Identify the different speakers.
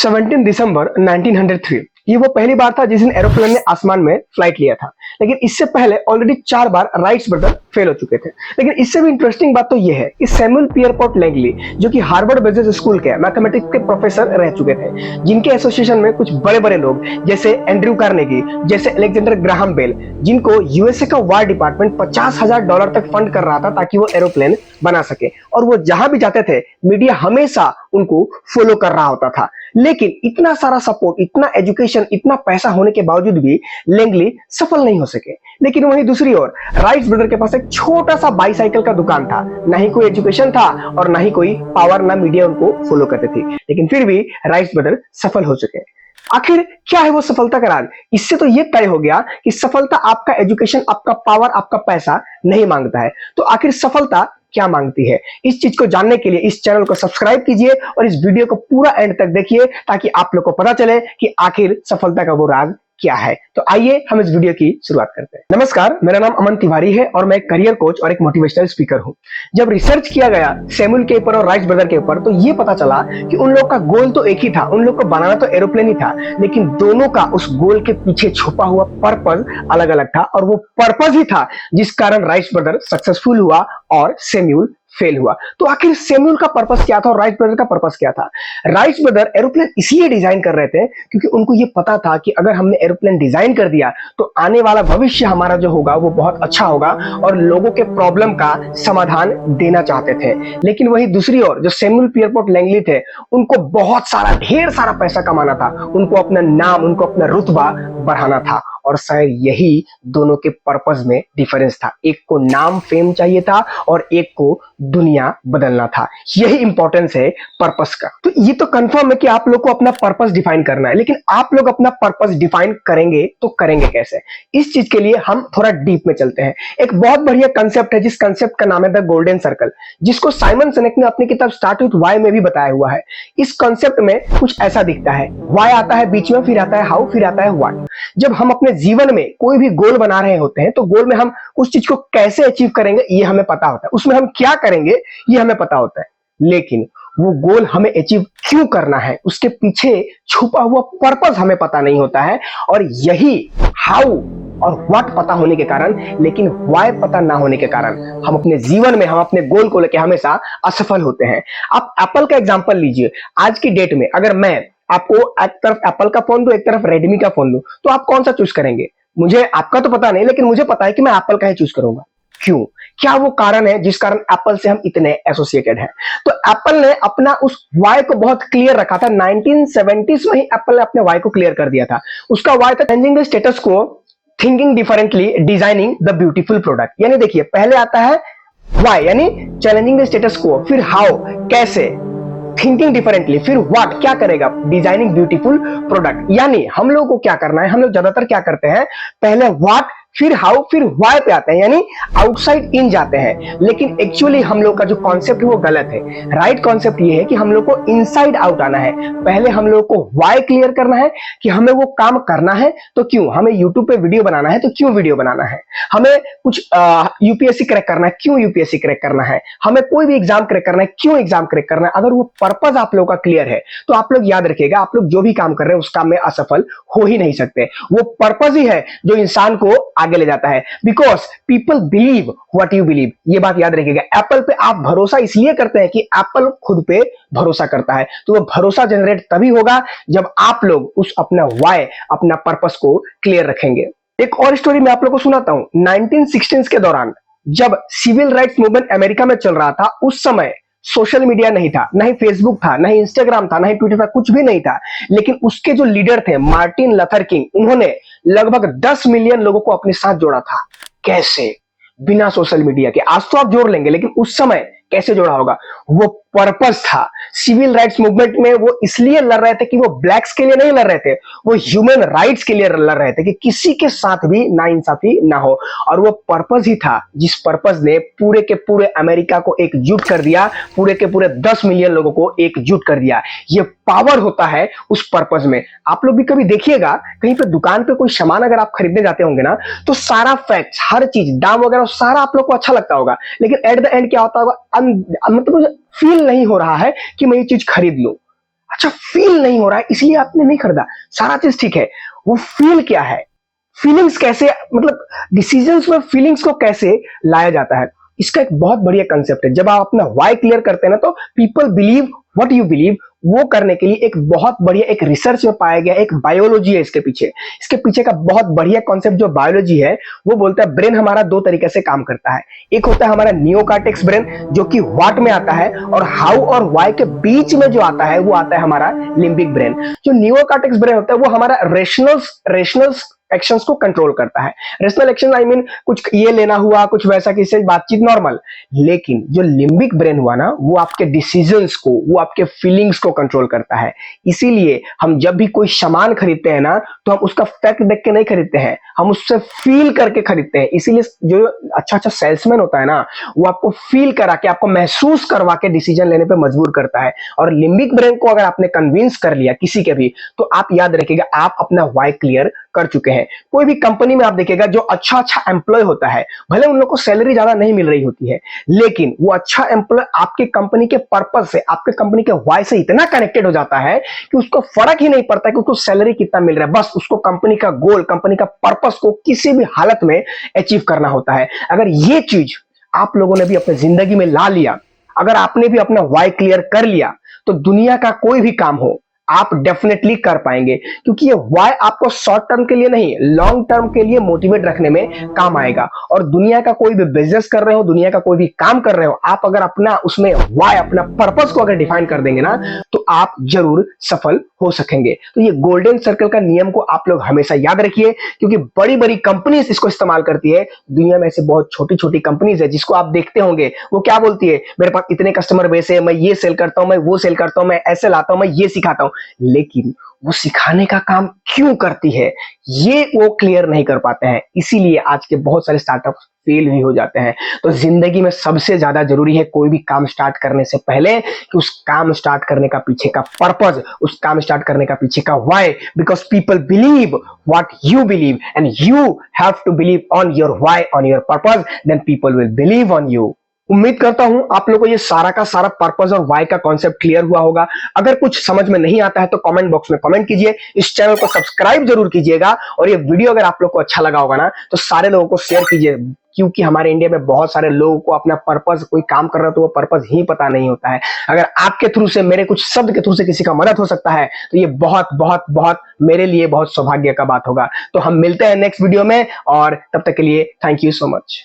Speaker 1: 17 दिसंबर 1903 ये वो पहली बार था जिस दिन एरोप्लेन ने आसमान में फ्लाइट लिया था। लेकिन इससे पहले ऑलरेडी 4 बार राइट्स ब्रदर फेल हो चुके थे। लेकिन इससे भी इंटरेस्टिंग बात तो ये है कि सैमुअल पियरपॉट लैंगली जो कि हार्वर्ड बिजनेस स्कूल के मैथमेटिक्स के प्रोफेसर रह चुके थे, जिनके एसोसिएशन में कुछ बड़े बड़े लोग जैसे एंड्रयू कार्नेगी, जैसे अलेक्जेंडर ग्राहम बेल, जिनको यूएसए का वार डिपार्टमेंट $50,000 तक फंड कर रहा था ताकि वो एरोप्लेन बना सके, और वो जहां भी जाते थे मीडिया हमेशा उनको फॉलो कर रहा होता था। लेकिन इतना सारा सपोर्ट, इतना एजुकेशन, इतना पैसा होने के बावजूद भी लैंगली सफल नहीं हो सके। लेकिन वहीं दूसरी ओर राइट्स ब्रदर के पास एक छोटा सा बाईसाइकिल का दुकान था, ना ही कोई एजुकेशन था और ना ही कोई पावर, ना मीडिया उनको फॉलो करते थे। लेकिन फिर भी राइट्स ब्रदर सफल हो चुके। आखिर क्या है वो सफलता का राज? इससे तो ये तय हो गया कि सफलता आपका एजुकेशन, आपका पावर, आपका पैसा नहीं मांगता है। तो आखिर सफलता क्या मांगती है? इस चीज को जानने के लिए इस चैनल को सब्सक्राइब कीजिए और इस वीडियो को पूरा एंड तक देखिए ताकि आप लोग को पता चले कि आखिर सफलता का वो राज क्या है। तो आइए हम इस वीडियो की शुरुआत करते हैं। नमस्कार, मेरा नाम अमन तिवारी है और मैं एक करियर कोच और एक मोटिवेशनल स्पीकर हूं। जब रिसर्च किया गया सैमुअल के ऊपर और राइट्स ब्रदर के ऊपर, तो ये पता चला कि उन लोग का गोल तो एक ही था, उन लोग को बनाना तो एरोप्लेन ही था, लेकिन दोनों का उस गोल के पीछे छुपा हुआ पर्पस अलग अलग था, और वो पर्पस ही था जिस कारण राइट्स ब्रदर सक्सेसफुल हुआ और सैमुअल फेल हुआ। तो आखिर सैमुअल का पर्पस क्या था और राइट्स ब्रदर का पर्पस क्या था? राइट्स ब्रदर एरोप्लेन इसलिए डिजाइन कर रहे थे क्योंकि उनको ये पता था कि अगर हमने एरोप्लेन डिजाइन कर दिया तो आने वाला भविष्य हमारा जो होगा वो बहुत अच्छा होगा, और लोगों के प्रॉब्लम का समाधान देना चाहते थे। लेकिन वही दूसरी ओर जो सैमुअल पियरपॉट लैंगली थे, उनको बहुत सारा, ढेर सारा पैसा कमाना था, उनको अपना नाम, उनको अपना रुतबा बढ़ाना था, और शायद यही दोनों के पर्पस में डिफरेंस था। एक को नाम, फेम चाहिए था और एक को दुनिया बदलना था। यही इंपॉर्टेंस है पर्पस का। तो ये तो कंफर्म है कि आप लोग को अपना पर्पस डिफाइन करना है, लेकिन आप लोग अपना पर्पस डिफाइन करेंगे तो करेंगे कैसे? इस चीज के लिए हम थोड़ा डीप में चलते हैं। एक बहुत बढ़िया कंसेप्ट है जिस कंसेप्ट का नाम है द गोल्डन सर्कल, जिसको साइमन सिनेक ने अपनी किताब स्टार्ट विथ व्हाई में भी बताया हुआ है। इस कंसेप्ट में कुछ ऐसा दिखता है, व्हाई आता है बीच में, फिर आता है हाउ, फिर आता है व्हाट। जब हम अपने जीवन में कोई भी गोल बना रहे होते हैं तो गोल में हम उस चीज को कैसे अचीव करेंगे ये हमें पता होता है, उसमें हम क्या करेंगे ये हमें पता होता है, लेकिन वो गोल हमें अचीव क्यों करना है, उसके पीछे छुपा हुआ पर्पस हमें पता नहीं होता है। और यही हाउ और व्हाट पता होने के कारण, लेकिन व्हाई पता ना होने के कारण, हम अपने जीवन में, हम अपने गोल को लेकर हमेशा असफल होते हैं। आप एप्पल का एग्जांपल लीजिए। आज की डेट में अगर मैं आपको एक तरफ एप्पल का फोन दूं, एक तरफ रेडमी का फोन दूं, तो आप कौन सा चूज करेंगे? मुझे आपका तो पता नहीं, लेकिन मुझे पता है कि मैं एप्पल का ही चूज करूंगा। क्यों? क्या वो कारण है जिस कारण एप्पल से हम इतने एसोसिएटेड हैं? तो एप्पल ने अपना उस वाई को बहुत क्लियर रखा था। 1970s में ही एप्पल ने अपने वाई को क्लियर कर दिया था। उसका वाई था चेंजिंग द स्टेटस को, thinking differently, designing the beautiful product. यानी देखिए, पहले आता है वाई यानी चैलेंजिंग द स्टेटस को, फिर हाउ, कैसे, थिंकिंग डिफरेंटली, फिर व्हाट, क्या करेगा, डिजाइनिंग ब्यूटीफुल प्रोडक्ट। यानी हम लोगों को क्या करना है, हम लोग ज्यादातर क्या करते हैं, पहले व्हाट, फिर हाउ, फिर व्हाई पे आते हैं, यानी आउटसाइड इन जाते हैं। लेकिन एक्चुअली हम लोग का जो कॉन्सेप्ट है वो गलत है। राइट कॉन्सेप्ट ये है कि हम लोग को इनसाइड आउट आना है। पहले हम लोग को व्हाई क्लियर करना है कि हमें वो काम करना है तो क्यों, हमें यूट्यूब पे वीडियो बनाना है तो क्यों वीडियो बनाना है, हमें कुछ यूपीएससी क्रैक करना है, क्यों यूपीएससी क्रैक करना है, हमें कोई भी एग्जाम क्रैक करना है, क्यों एग्जाम क्रैक करना है। अगर वो पर्पस आप लोग का क्लियर है तो आप लोग याद रखिएगा, आप लोग जो भी काम कर रहे हैं उस काम में असफल हो ही नहीं सकते। वो पर्पस ही है जो इंसान को आगे ले जाता है। Because people believe what you believe, ये बात याद रखिएगा। एप्पल पे आप भरोसा इसलिए करते हैं कि एप्पल खुद पे भरोसा करता है, तो वो भरोसा जनरेट तभी होगा जब आप लोग उस अपना व्हाई, अपना पर्पस को क्लियर रखेंगे। एक और स्टोरी मैं आप लोगों को सुनाता हूं। 1916 के दौरान जब सिविल राइट्स मूवमेंट अमेरिका में चल रहा था, उस समय सोशल मीडिया नहीं था, ना ही फेसबुक था, ना ही इंस्टाग्राम था, ना ही ट्विटर था, कुछ भी नहीं था। लेकिन उसके जो लीडर थे मार्टिन लूथर किंग, उन्होंने लगभग 10 मिलियन लोगों को अपने साथ जोड़ा था। कैसे? बिना सोशल मीडिया के। आज तो आप जोड़ लेंगे, लेकिन उस समय कैसे जोड़ा होगा? वो पर्पस था। सिविल राइट्स मूवमेंट में वो इसलिए लड़ रहे थे कि वो ब्लैक्स के लिए नहीं लड़ रहे थे, वो ह्यूमन राइट्स के लिए लड़ रहे थे कि किसी के साथ भी नाइंसाफी ना हो। और वो पर्पस ही था जिस पर्पस ने पूरे के पूरे अमेरिका को एकजुट कर दिया, पूरे के पूरे 10 मिलियन लोगों को एकजुट कर दिया। ये पावर होता है उस पर्पस में। आप लोग भी कभी देखिएगा, कहीं पे दुकान पे कोई सामान अगर आप खरीदने जाते होंगे ना, तो सारा फैक्ट्स, हर चीज, दाम वगैरह सारा आप लोग को अच्छा लगता होगा, लेकिन एट द एंड क्या होता होगा, मतलब फील नहीं हो रहा है कि मैं ये चीज खरीद लूं। अच्छा फील नहीं हो रहा है इसलिए आपने नहीं खरीदा, सारा चीज ठीक है, वो फील क्या है, फीलिंग्स कैसे, मतलब डिसीजंस में फीलिंग्स को कैसे लाया जाता है, इसका एक बहुत बढ़िया कंसेप्ट है। जब आप अपना वाई क्लियर करते हैं ना, तो people believe what you believe, वो करने के लिए एक बहुत बढ़िया एक रिसर्च में पाया गया एक बायोलॉजी है इसके पीछे का बहुत बढ़िया कॉन्सेप्ट जो बायोलॉजी है, वो बोलता है ब्रेन हमारा दो तरीके से काम करता है। एक होता है हमारा नियोकार्टेक्स ब्रेन, जो कि व्हाट में आता है, और हाउ और वाई के बीच में जो आता है वो आता है हमारा लिम्बिक ब्रेन। जो नियोकार्टेक्स ब्रेन होता है वो हमारा रेशनल एक्शंस को कंट्रोल करता है। रेशनल एक्शन आई मीन कुछ ये लेना हुआ, कुछ वैसा, किसी बातचीत नॉर्मल। लेकिन जो लिम्बिक ब्रेन हुआ ना, वो आपके डिसीजंस को, वो आपके फीलिंग्स को कंट्रोल करता है। इसीलिए हम जब भी कोई सामान खरीदते हैं ना, तो हम उसका फैक्ट देख के नहीं खरीदते हैं, हम उससे फील करके खरीदते हैं। इसीलिए जो अच्छा सेल्समैन होता है ना, वो आपको फील करा के, आपको महसूस करवा के डिसीजन लेने पे मजबूर करता है। और लिम्बिक ब्रेन को अगर आपने कन्विंस कर लिया किसी के भी, तो आप याद रखिएगा आप अपना वाई क्लियर कर चुके हैं। कोई भी कंपनी में आप देखिएगा जो अच्छा एम्प्लॉय होता है, भले उन लोग को सैलरी ज्यादा नहीं मिल रही होती है, लेकिन वो अच्छा एम्प्लॉय आपके कंपनी के पर्पस से, आपके कंपनी के वाई से इतना कनेक्टेड हो जाता है कि उसको फर्क ही नहीं पड़ता कि उसको सैलरी कितना मिल रहा है, बस उसको कंपनी का गोल, कंपनी का पर्पस को किसी भी हालत में अचीव करना होता है। अगर ये चीज आप लोगों ने भी अपनी जिंदगी में ला लिया, अगर आपने भी अपना वाई क्लियर कर लिया, तो दुनिया का कोई भी काम हो आप डेफिनेटली कर पाएंगे। क्योंकि ये वाई आपको शॉर्ट टर्म के लिए नहीं, लॉन्ग टर्म के लिए मोटिवेट रखने में काम आएगा। और दुनिया का कोई भी बिजनेस कर रहे हो, दुनिया का कोई भी काम कर रहे हो, आप अगर अपना उसमें वाई, अपना पर्पस को अगर डिफाइन कर देंगे ना, तो आप जरूर सफल हो सकेंगे। तो ये गोल्डन सर्कल का नियम को आप लोग हमेशा याद रखिए, क्योंकि बड़ी बड़ी कंपनीज इसको इस्तेमाल करती है। दुनिया में ऐसे बहुत छोटी छोटी कंपनीज है जिसको आप देखते होंगे, वो क्या बोलती है, मेरे पास इतने कस्टमर बेस है, मैं ये सेल करता हूं, मैं वो सेल करता हूं, मैं ऐसे लाता हूं, मैं ये सिखाता हूं। लेकिन वो सिखाने का काम क्यों करती है, ये वो क्लियर नहीं कर पाते हैं। इसीलिए आज के बहुत सारे स्टार्टअप फेल भी हो जाते हैं। तो जिंदगी में सबसे ज्यादा जरूरी है कोई भी काम स्टार्ट करने से पहले कि उस काम स्टार्ट करने का पीछे का पर्पस, उस काम स्टार्ट करने का पीछे का why, because people believe what you believe and you have to believe on your why, on your purpose, then people will believe on you. उम्मीद करता हूं आप लोगों को ये सारा का सारा पर्पस और वाई का कॉन्सेप्ट क्लियर हुआ होगा। अगर कुछ समझ में नहीं आता है तो कमेंट बॉक्स में कमेंट कीजिए, इस चैनल को सब्सक्राइब जरूर कीजिएगा, और ये वीडियो अगर आप लोग को अच्छा लगा होगा ना, तो सारे लोगों को शेयर कीजिए। क्योंकि हमारे इंडिया में बहुत सारे लोगों को अपना पर्पस, कोई काम कर रहा है तो वो पर्पस ही पता नहीं होता है। अगर आपके थ्रू से, मेरे कुछ शब्द के थ्रू से किसी का मदद हो सकता है, तो ये बहुत बहुत बहुत मेरे लिए बहुत सौभाग्य का बात होगा। तो हम मिलते हैं नेक्स्ट वीडियो में, और तब तक के लिए थैंक यू सो मच।